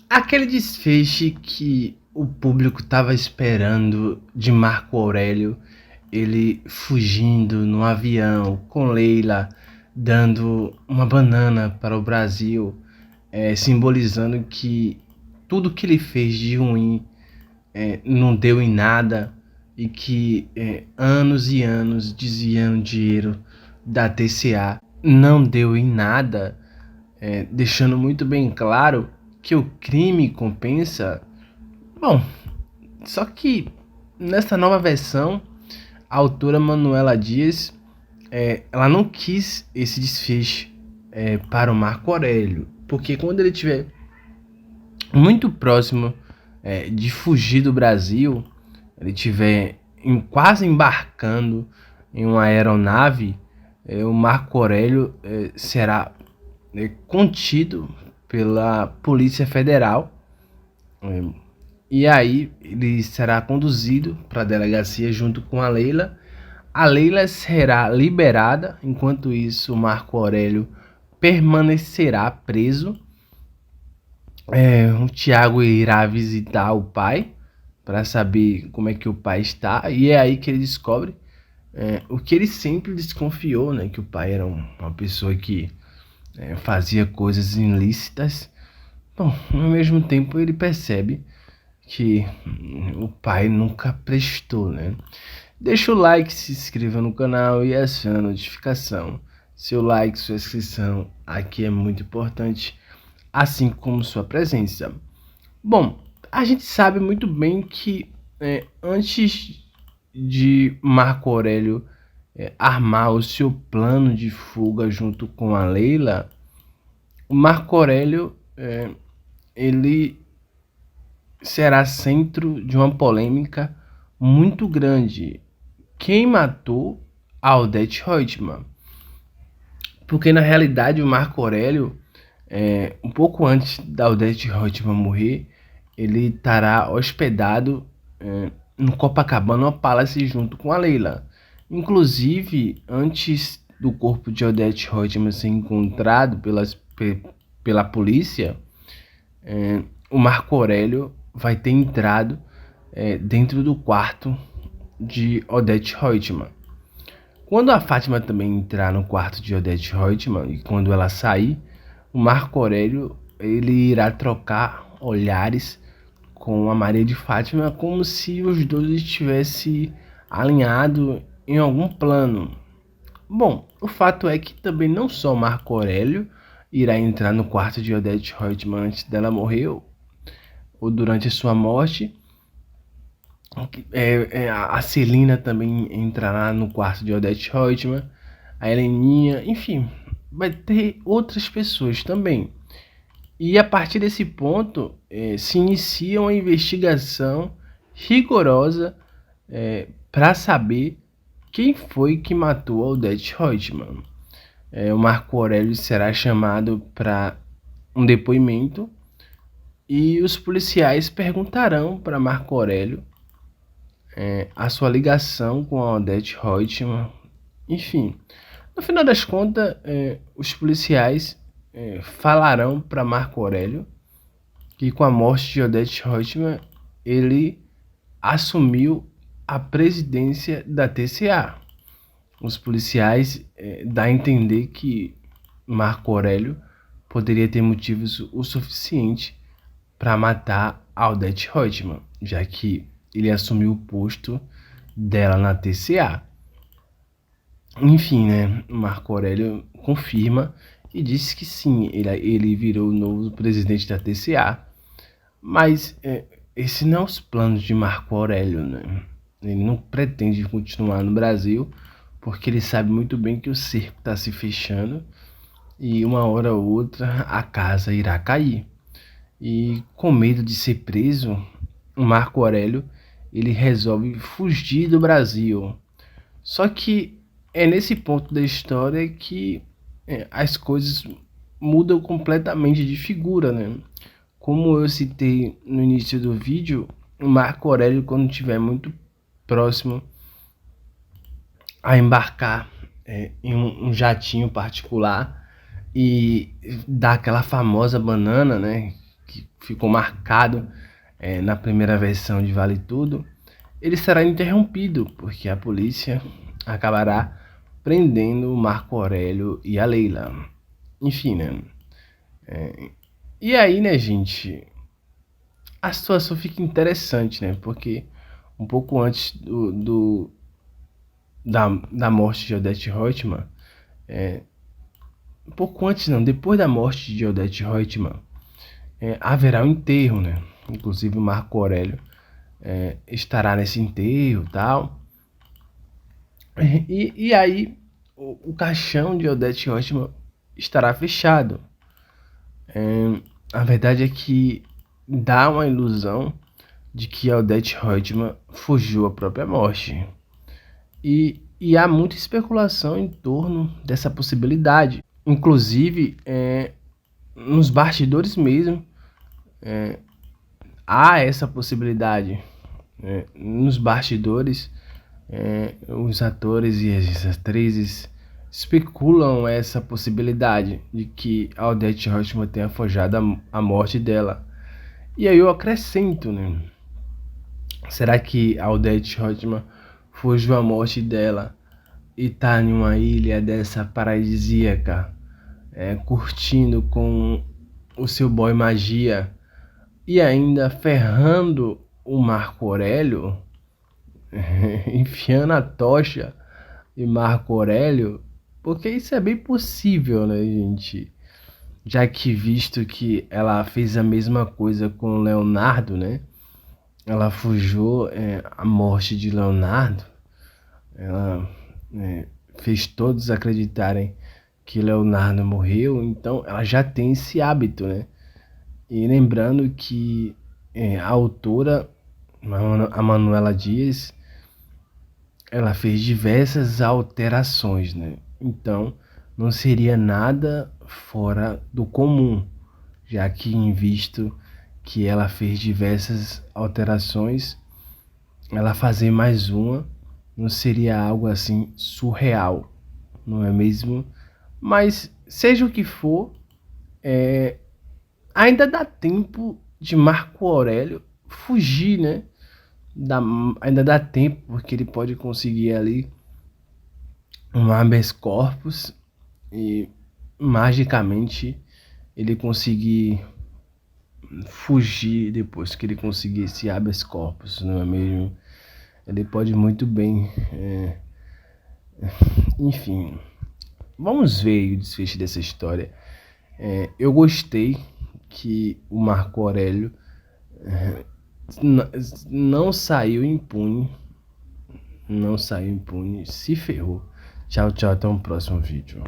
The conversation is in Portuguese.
Aquele desfecho que o público estava esperando de Marco Aurélio, ele fugindo no avião com Leila, dando uma banana para o Brasil, simbolizando que tudo que ele fez de ruim não deu em nada e que anos e anos desviando dinheiro da TCA não deu em nada, deixando muito bem claro que o crime compensa. Bom, só que nessa nova versão, a autora Manuela Dias, ela não quis esse desfecho para o Marco Aurélio, porque quando ele estiver muito próximo de fugir do Brasil, ele estiver quase embarcando em uma aeronave, o Marco Aurélio será contido pela Polícia Federal. E aí ele será conduzido para a delegacia junto com a Leila. A Leila será liberada, enquanto isso o Marco Aurélio permanecerá preso. O Tiago irá visitar o pai para saber como é que o pai está, e é aí que ele descobre o que ele sempre desconfiou, né? Que o pai era uma pessoa que fazia coisas ilícitas. Bom, ao mesmo tempo ele percebe que o pai nunca prestou, né? Deixa o like, se inscreva no canal e acione a notificação. Seu like, sua inscrição aqui é muito importante, assim como sua presença. Bom, a gente sabe muito bem que antes de Marco Aurélio armar o seu plano de fuga junto com a Leila, o Marco Aurélio ele será centro de uma polêmica muito grande. Quem matou Odete Roitman? Porque na realidade o Marco Aurélio, um pouco antes da Odete Roitman morrer, ele estará hospedado no Copacabana Palace junto com a Leila. Inclusive, antes do corpo de Odete Roitman ser encontrado pela polícia, o Marco Aurélio vai ter entrado dentro do quarto de Odete Roitman. Quando a Fátima também entrar no quarto de Odete Roitman e quando ela sair, o Marco Aurélio ele irá trocar olhares com a Maria de Fátima, como se os dois estivessem alinhados em algum plano. Bom, o fato é que também não só Marco Aurélio irá entrar no quarto de Odete Roitman antes dela morrer ou durante a sua morte. A Celina também entrará no quarto de Odete Roitman, a Heleninha, enfim, vai ter outras pessoas também. E a partir desse ponto se inicia uma investigação rigorosa para saber quem foi que matou a Odete Roitman. O Marco Aurélio será chamado para um depoimento e os policiais perguntarão para Marco Aurélio a sua ligação com a Odete Roitman. Enfim, no final das contas, os policiais falarão para Marco Aurélio que com a morte de Odete Roitman ele assumiu a presidência da TCA. Os policiais dão a entender que Marco Aurélio poderia ter motivos o suficiente para matar a Odete Roitman, já que ele assumiu o posto dela na TCA. Enfim, né? Marco Aurélio confirma e disse que sim, ele virou o novo presidente da TCA. Mas esse não é os planos de Marco Aurélio, né? Ele não pretende continuar no Brasil, porque ele sabe muito bem que o cerco está se fechando e uma hora ou outra a casa irá cair. E com medo de ser preso, o Marco Aurélio ele resolve fugir do Brasil. Só que é nesse ponto da história que as coisas mudam completamente de figura, né? Como eu citei no início do vídeo, o Marco Aurélio, quando estiver muito próximo a embarcar em um jatinho particular e dar aquela famosa banana, né? que ficou marcado na primeira versão de Vale Tudo, ele será interrompido, porque a polícia acabará prendendo o Marco Aurélio e a Leila. Enfim, né? E aí, né, gente, a situação fica interessante, né? Porque um pouco antes da morte de Odete Roitman, um pouco antes não, depois da morte de Odete Roitman, haverá um enterro, né? Inclusive o Marco Aurélio estará nesse enterro e tal. E aí o caixão de Odete Roitman estará fechado. A verdade é que dá uma ilusão de que a Odete Roitman fugiu à própria morte. E há muita especulação em torno dessa possibilidade. Inclusive, nos bastidores mesmo, há essa possibilidade. Nos bastidores, os atores e as atrizes especulam essa possibilidade de que a Odete Roitman tenha forjado a morte dela. E aí eu acrescento, né? Será que a Odete Roitman fugiu a morte dela e tá em uma ilha dessa paradisíaca, curtindo com o seu boy magia e ainda ferrando o Marco Aurélio, enfiando a tocha em Marco Aurélio? Porque isso é bem possível, né, gente? Já que visto que ela fez a mesma coisa com o Leonardo, né? Ela fugiu a morte de Leonardo. Ela fez todos acreditarem que Leonardo morreu, então ela já tem esse hábito, né? E lembrando que a autora, a Manuela Dias, ela fez diversas alterações, né? Então não seria nada fora do comum, já que em visto que ela fez diversas alterações, ela fazer mais uma não seria algo assim surreal, não é mesmo? Mas seja o que for, ainda dá tempo de Marco Aurélio fugir, né? Ainda dá tempo, porque ele pode conseguir ali um habeas corpus e magicamente ele conseguir fugir depois que ele conseguir esse habeas corpus, não é mesmo? Ele pode muito bem, enfim, vamos ver o desfecho dessa história. Eu gostei que o Marco Aurélio não saiu impune, se ferrou. Tchau, tchau, até um próximo vídeo.